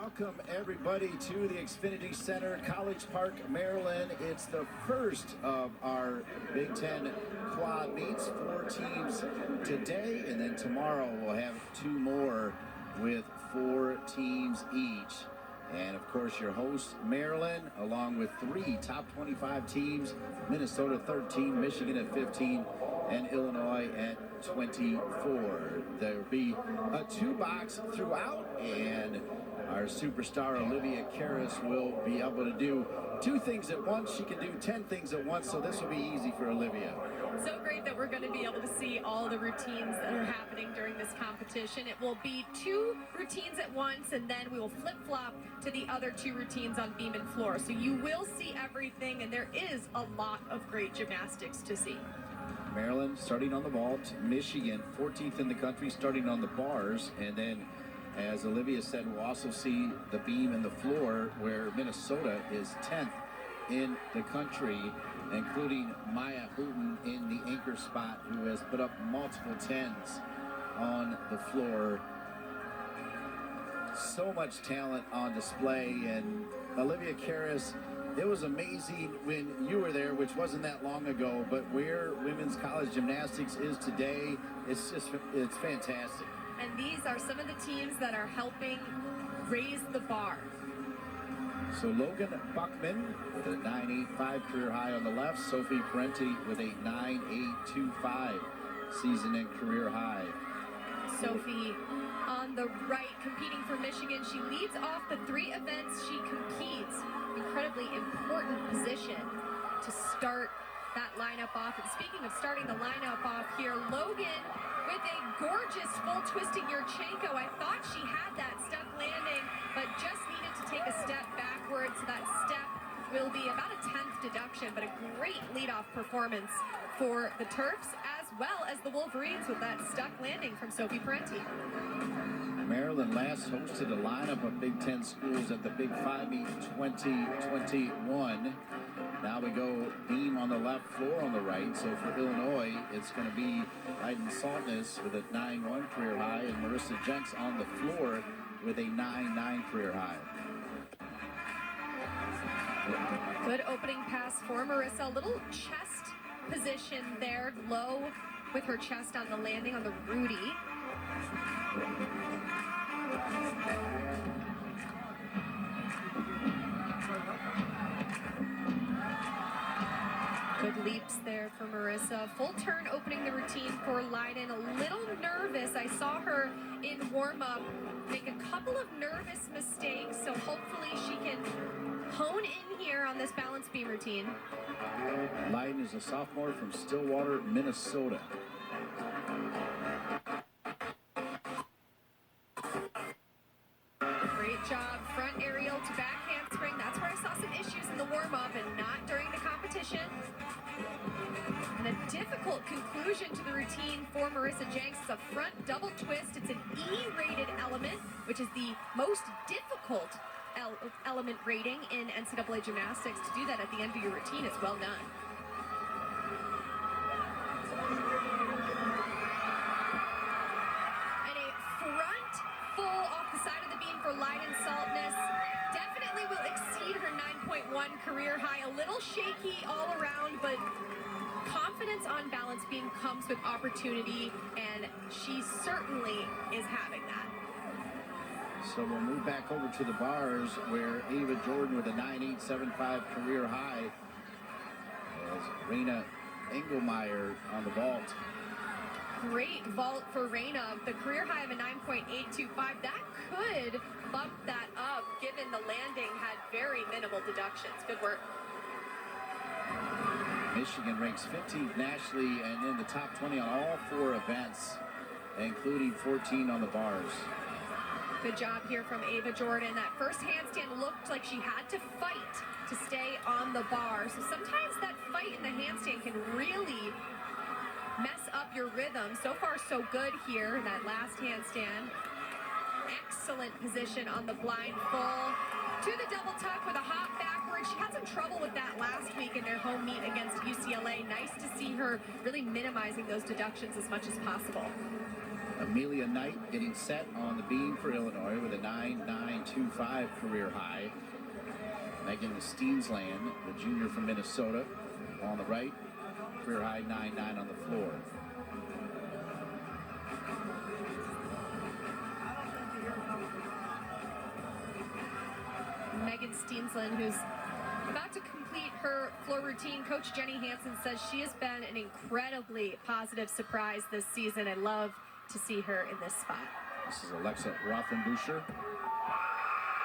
Welcome everybody to the Xfinity Center, College Park, Maryland. It's the first of our Big Ten quad meets, 4 teams today, and then tomorrow we'll have 2 more with 4 teams each. And of course your host, Maryland, along with 3 top 25 teams, Minnesota 13, Michigan at 15, and Illinois at 24. There'll be a 2-box throughout, and our superstar Olivia Karras will be able to do 2 things at once. She can do 10 things at once, so this will be easy for Olivia. So great that we're going to be able to see all the routines that are happening during this competition. It will be 2 routines at once, and then we will flip-flop to the other 2 routines on beam and floor. So you will see everything, and there is a lot of great gymnastics to see. Maryland starting on the vault, Michigan 14th in the country starting on the bars, and then as Olivia said, we'll also see the beam and the floor, where Minnesota is 10th in the country, including Maya Hooten in the anchor spot, who has put up multiple 10s on the floor. So much talent on display, and Olivia Karras, it was amazing when you were there, which wasn't that long ago, but where women's college gymnastics is today, it's fantastic. And these are some of the teams that are helping raise the bar. So Logan Buckman with a 9.85 career high on the left. Sophie Parenti with a 9.825 season and career high. Sophie on the right, competing for Michigan. She leads off the 3 events she competes. Incredibly important position to start that lineup off. And speaking of starting the lineup off here, Logan with a gorgeous full twisting Yurchenko. I thought she had that step landing, but just needed to take a step backwards. So that step will be about a 10th deduction, but a great leadoff performance for the Terps, as well as the Wolverines with that stuck landing from Sophie Parenti. Maryland last hosted a lineup of Big Ten schools at the Big 5 meet 2021. Now we go beam on the left, floor on the right. So for Illinois, it's going to be Aiden Saltness with a 9.1 career high, and Marissa Jenks on the floor with a 9.9 career high. Good opening pass for Marissa. A little chest position there, low with her chest on the landing on the Rudy. Good leaps there for Marissa. Full turn opening the routine for Leiden. A little nervous. I saw her in warm-up make a couple of nervous mistakes, so hopefully she can hone in here on this balance beam routine. Leiden is a sophomore from Stillwater, Minnesota. Great job. Front aerial to back handspring. That's where I saw some issues in the warm-up and not during the competition. And a difficult conclusion to the routine for Marissa Jenks is a front double twist. It's an E-rated element, which is the most difficult element rating in NCAA gymnastics. To do that at the end of your routine is well done. And a front full off the side of the beam for Leiden Saltness. Definitely will exceed her 9.1 career high. A little shaky all around, but confidence on balance beam comes with opportunity, and she certainly is having that. So we'll move back over to the bars, where Ava Jordan with a 9.875 career high, as Raina Engelmeyer on the vault. Great vault for Raina. The career high of a 9.825. That could bump that up, given the landing had very minimal deductions. Good work. Michigan ranks 15th nationally and in the top 20 on all 4 events, including 14 on the bars. Good job here from Ava Jordan. That first handstand looked like she had to fight to stay on the bar. So sometimes that fight in the handstand can really mess up your rhythm. So far, so good here in that last handstand. Excellent position on the blind full. To the double tuck with a hop backwards. She had some trouble with that last week in their home meet against UCLA. Nice to see her really minimizing those deductions as much as possible. Amelia Knight getting set on the beam for Illinois with a 9.925 career high. Megan Steensland, the junior from Minnesota, on the right, career high 9.9 on the floor. Megan Steensland, who's about to complete her floor routine. Coach Jenny Hansen says she has been an incredibly positive surprise this season. I love to see her in this spot. This is Alexa Rothenbucher.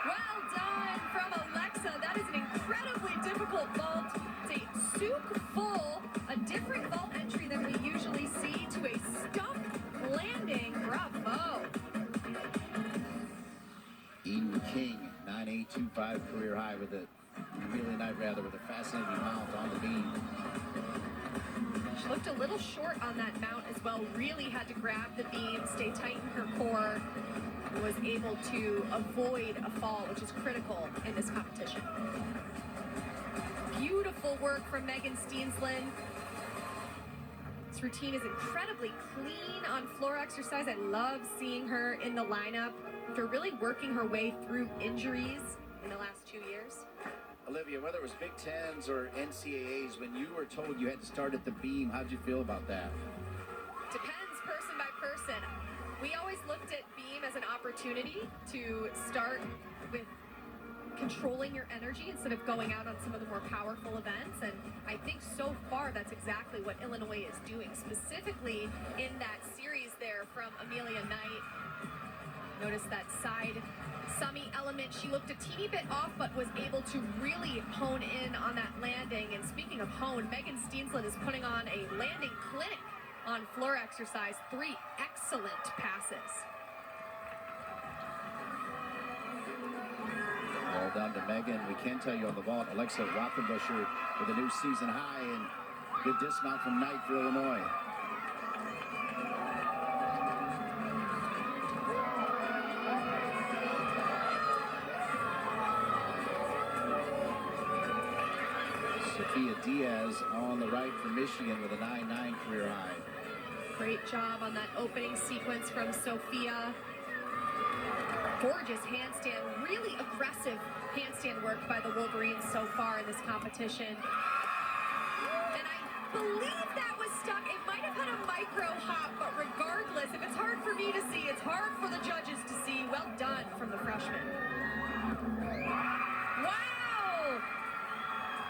Well done from Alexa. That is an incredibly difficult vault. It's a souk full, a different vault entry than we usually see, to a stuck landing. Bravo. Eden King, 9.825 career high with a Amelia Knight with a fascinating mount on the beam. She looked a little short on that mount as well. Really had to grab the beam, stay tight in her core. Was able to avoid a fall, which is critical in this competition. Beautiful work from Megan Steensland. This routine is incredibly clean on floor exercise. I love seeing her in the lineup after really working her way through injuries in the last 2 years. Olivia, whether it was Big Tens or NCAAs, when you were told you had to start at the beam, how'd you feel about that? Depends person by person. We always looked at beam as an opportunity to start with controlling your energy instead of going out on some of the more powerful events. And I think so far that's exactly what Illinois is doing, specifically in that series there from Amelia Knight. Notice that side summy element. She looked a teeny bit off, but was able to really hone in on that landing. And speaking of hone, Megan Steensland is putting on a landing clinic on floor exercise. 3 excellent passes. Well done to Megan. We can tell you on the vault, Alexa Rothenbucher with a new season high, and good dismount from Knight for Illinois. Sophia Diaz on the right for Michigan with a 9.9 career high. Great job on that opening sequence from Sophia. Gorgeous handstand, really aggressive handstand work by the Wolverines so far in this competition. And I believe that was stuck. It might have had a micro hop, but regardless, if it's hard for me to see, it's hard for the judges to see. Well done from the freshman. Wow!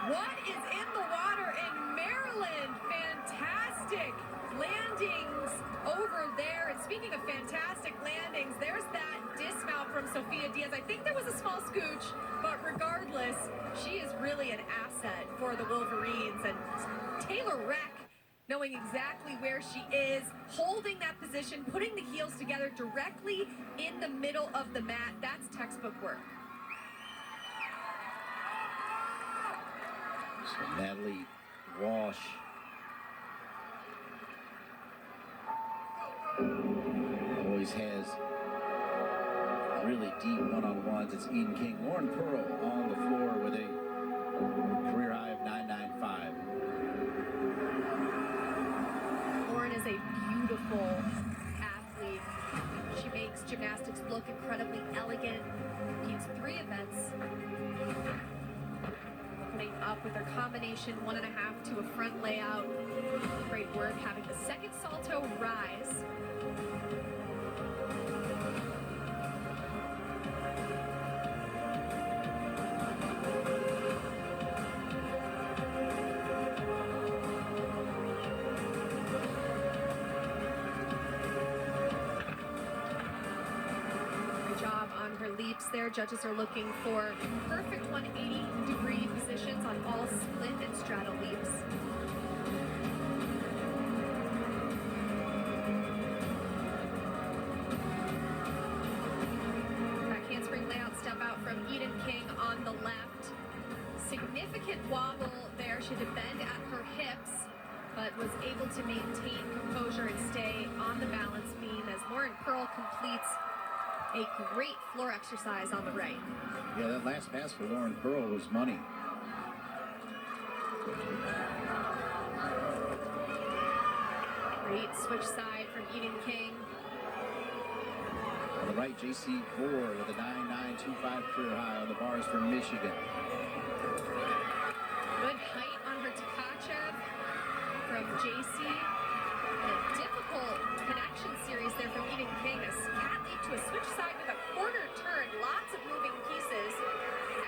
What is in the water in Maryland? Fantastic landings over there. And speaking of fantastic landings, there's that dismount from Sophia Diaz. I think there was a small scooch, but regardless, she is really an asset for the Wolverines. And Taylor Reck, knowing exactly where she is, holding that position, putting the heels together directly in the middle of the mat. That's textbook work. So Natalie Walsh always has really deep one-on-ones. It's Eden King. Lauren Pearl on the floor with a career high of 9.95. Lauren is a beautiful athlete. She makes gymnastics look incredibly elegant. Competes 3 events. Opening up with her combination 1.5 to a front layout. Great work having the second salto rise. Leaps there. Judges are looking for perfect 180-degree positions on all split and straddle leaps. Back handspring layout step out from Eden King on the left. Significant wobble there. She had to bend at her hips, but was able to maintain composure and stay on the balance beam as Lauren Pearl completes a great floor exercise on the right. Yeah, that last pass for Lauren Pearl was money. Great switch side from Eden King. the right, JC Moore with a 9.925 career high on the bars for Michigan. Good height on her Tkachev from JC. And a difficult connection series there from Eden King. A cat leap to a switch side with a quarter turn. Lots of moving pieces.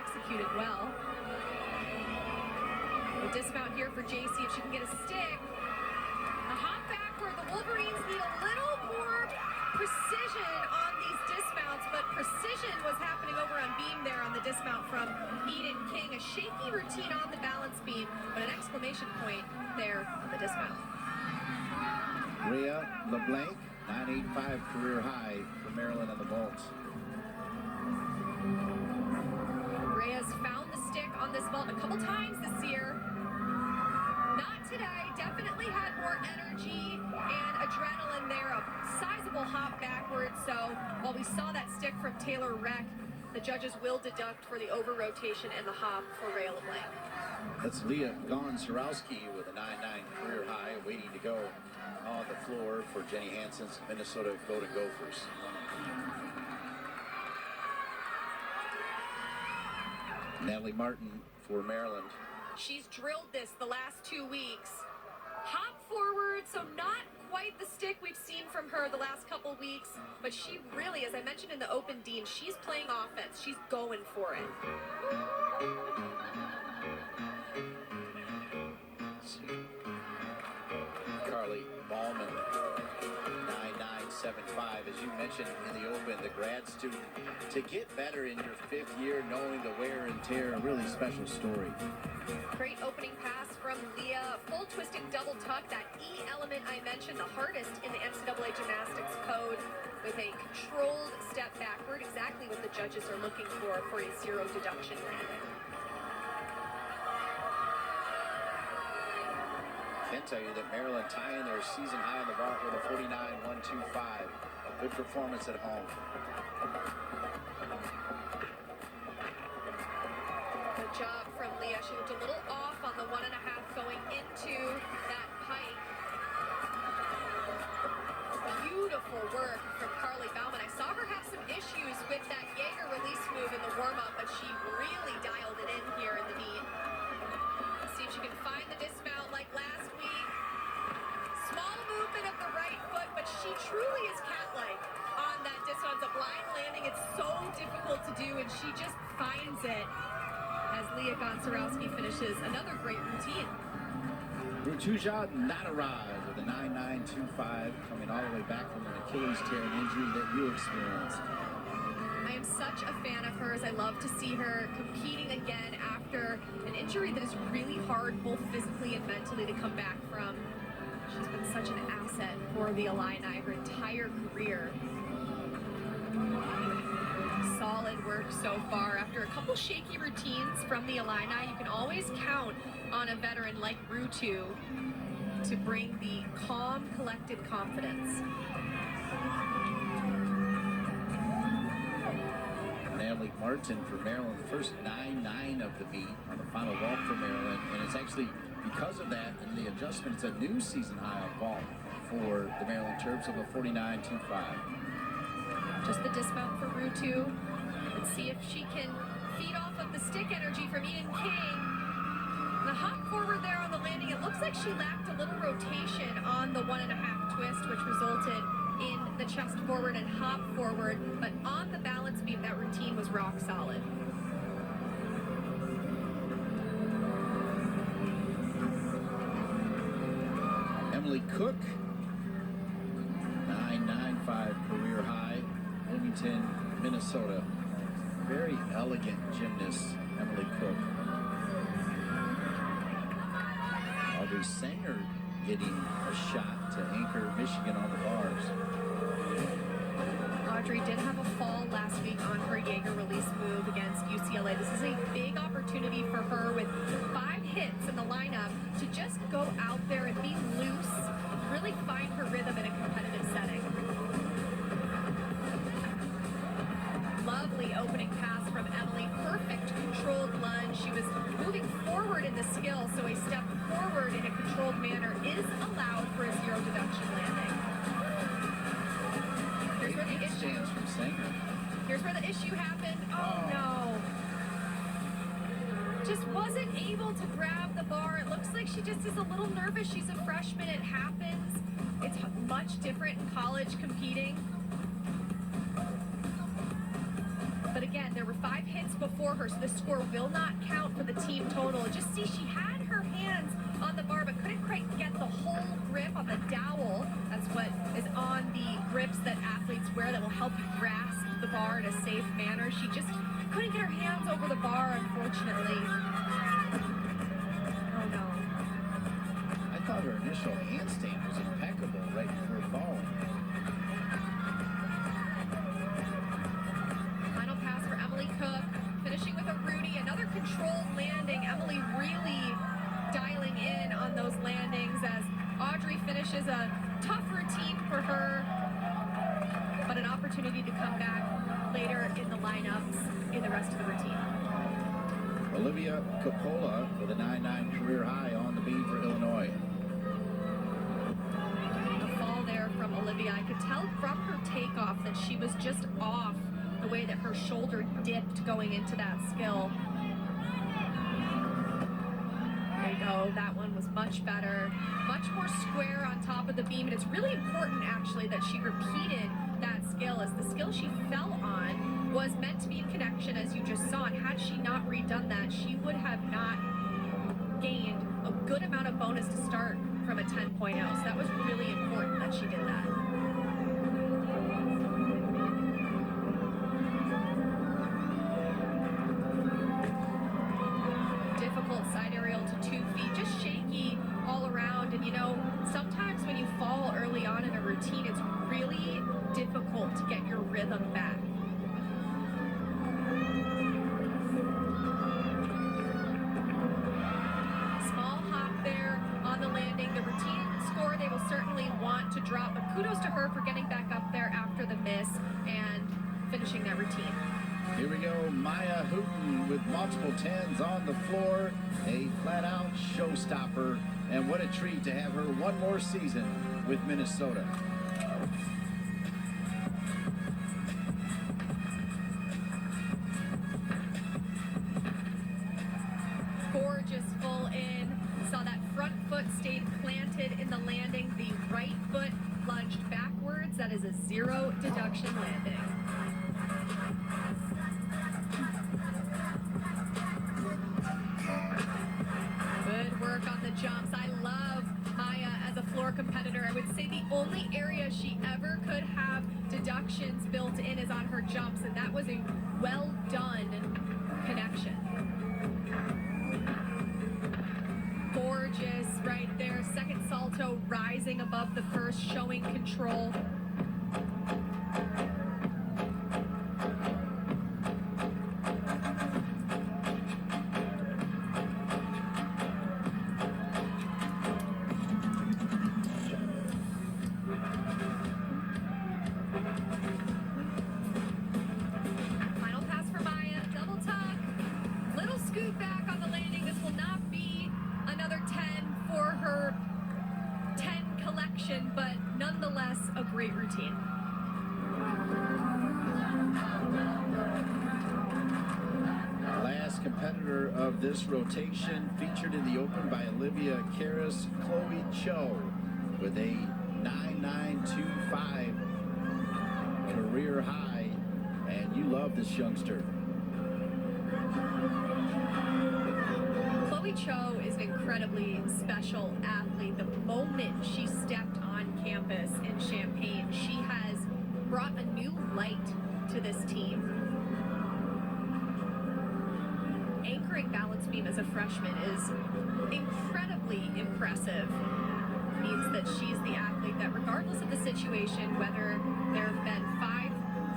Executed well. The dismount here for JC if she can get a stick. A hop backward. The Wolverines need a little more precision on these dismounts, but precision was happening over on beam there on the dismount from Eden King. A shaky routine on the balance beam, but an exclamation point there on the dismount. Rhea LeBlanc, 9.85 career high for Maryland on the vault. Rhea's found the stick on this vault a couple times this year. Not today. Definitely had more energy and adrenaline there. A sizable hop backwards. So while we saw that stick from Taylor Reck, the judges will deduct for the over rotation and the hop for Rhea LeBlanc. That's Leah Gonzarowski with a 9.9 career high, waiting to go on the floor for Jenny Hansen's Minnesota Golden Gophers. Natalie Martin for Maryland. She's drilled this the last 2 weeks. Hop forward, so not quite the stick we've seen from her the last couple weeks, but she really, as I mentioned in the open, Dean, she's playing offense. She's going for it. Carly Ballman, 9.975, as you mentioned in the open, the grad student. To get better in your 5th year, knowing the wear and tear, a really special story. Great opening pass from Leah. Full twisting double tuck, that E element I mentioned, the hardest in the NCAA gymnastics code, with a controlled step backward, exactly what the judges are looking for a zero deduction landing. Can tell you that Maryland tying their season high on the vault with a 49.125. Good performance at home. Good job from Leah. She looked a little off on the 1.5 going into that pike. Beautiful work from Carly Bauman. I saw her have some issues with that Jaeger release move in the warm-up, but she really dialed it in here in the meet. See if she can find the dismount like last week. Small movement of the right foot, but she truly is cat-like on that dismount. It's a blind landing. It's so difficult to do, and she just finds it as Leah Gonzarowski finishes another great routine. Rutuja Nataraj with a 9.925, coming all the way back from an Achilles tear injury that you experienced. I am such a fan of hers. I love to see her competing again after an injury that is really hard, both physically and mentally, to come back from. She's been such an asset for the Illini her entire career. Solid work so far. After a couple shaky routines from the Illini, you can always count on a veteran like Rutu to bring the calm, collected confidence. Natalie Martin for Maryland, the first 9.9 of the meet on the final vault for Maryland, and it's actually because of that and the adjustment, it's a new season high on vault for the Maryland Terps of a 49.25. Just the dismount for Rutu. Let's see if she can feed off of the stick energy from Eden King. The hop forward there on the landing, it looks like she lacked a little rotation on the 1.5 twist, which resulted in the chest forward and hop forward, but on the balance beam, that routine was rock solid. Emily Cook, 9.95 career high, Bloomington, Minnesota. Very elegant gymnast, Emily Cook. Audrey Sanger getting a shot to anchor Michigan on the bars. Audrey did have a fall last week on her Jaeger release move against UCLA. This is a big opportunity for her with 5 hits in the lineup to just go out there and be loose, really find her rhythm in a competitive setting. Lovely opening pass from Emily. Perfect controlled lunge. She was moving forward in the skill, so a step forward in a controlled manner is allowed for a zero deduction landing. Here's where the issue. Stands from Sanger. Here's where the issue happened. Oh no. Just wasn't able to grab the bar. It looks like she just is a little nervous. She's a freshman. It happens. It's much different in college competing. But again, there were 5 hits before her, so this score will not count for the team total. Just see, she had her hands on the bar, but couldn't quite get the whole grip on the dowel. That's what is on the grips that athletes wear that will help you grasp the bar in a safe manner. She just couldn't get her hands over the bar, unfortunately. Oh no. I thought her initial handstand was impeccable right before falling. Final pass for Emily Cook, finishing with a Rudy, another controlled landing. Emily really dialing in on those landings as Audrey finishes a tough routine for her, but an opportunity to come back later in the lineups in the rest of the routine. Olivia Coppola with a 9.9 career high on the beam for Illinois. The fall there from Olivia, I could tell from her takeoff that she was just off the way that her shoulder dipped going into that skill. There you go, that one was much better, much more square on top of the beam, and it's really important actually that she repeated that skill, as the skill she fell on was meant to be in connection, as you just saw, and had she not redone that, she would have not gained a good amount of bonus to start from a 10.0, so that was really important that she did that. Difficult side aerial to 2 feet, just shaky all around, and you know, sometimes when you fall early on in a routine, it's really difficult to get your rhythm back. Small hop there on the landing. The routine score they will certainly want to drop, but kudos to her for getting back up there after the miss and finishing that routine. Here we go, Maya Hooten with multiple 10s on the floor, a flat-out showstopper, and what a treat to have her one more season with Minnesota. Gorgeous full in. Saw that front foot stayed planted in the landing. The right foot lunged backwards. That is a 0 deduction landing. Good work on the jumps. I love Maya as a floor competitor. I would say the only area she ever could have deductions built in is on her jumps, and that was a well done connection. Gorgeous right there. Second salto rising above the first, showing control. Final pass for Maya, double tuck. Little scoot back on the landing. This will not be another 10 for her 10 collection, but nonetheless a great routine. Last competitor of this rotation, featured in the open by Olivia Karras, Chloe Cho with a 9.925 career high, and you love this youngster. Chloe Cho is an incredibly special athlete. The moment she stepped on campus in Champaign, she has brought a new light to this team. Anchoring balance beam as a freshman is incredibly impressive. Means that she's the athlete that, regardless of the situation, whether there have been 5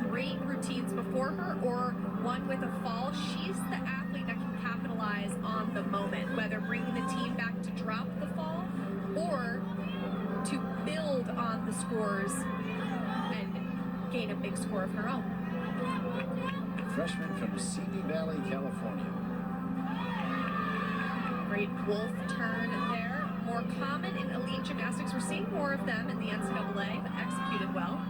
great routines before her or one with a fall, she's the athlete that can capitalize on the moment, whether bringing the team back to drop the fall or to build on the scores and gain a big score of her own. Freshman from Simi Valley, California. Great wolf turn there. More common in elite gymnastics. We're seeing more of them in the NCAA, but executed well.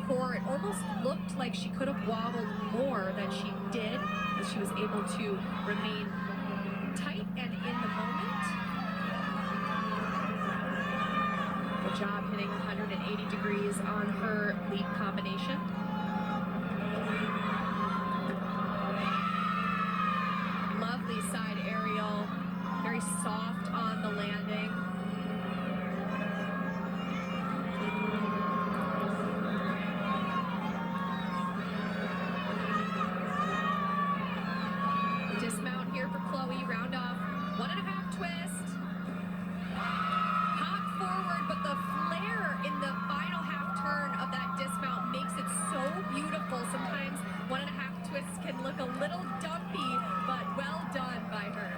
core. It almost looked like she could have wobbled more than she did, but she was able to remain tight and in the moment. Good job hitting 180 degrees on her leap combination. Lovely side aerial, very soft on the landing. Dismount here for Chloe, round off, 1.5 twist. Hop forward, but the flare in the final half turn of that dismount makes it so beautiful. Sometimes 1.5 twists can look a little dumpy, but well done by her.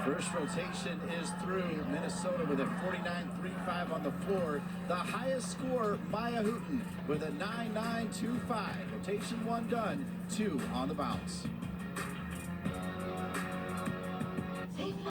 First rotation is through. Minnesota with a 49.35 on the floor. The highest score, Maya Hooten with a 9.925. Rotation 1 done, 2 on the bounce.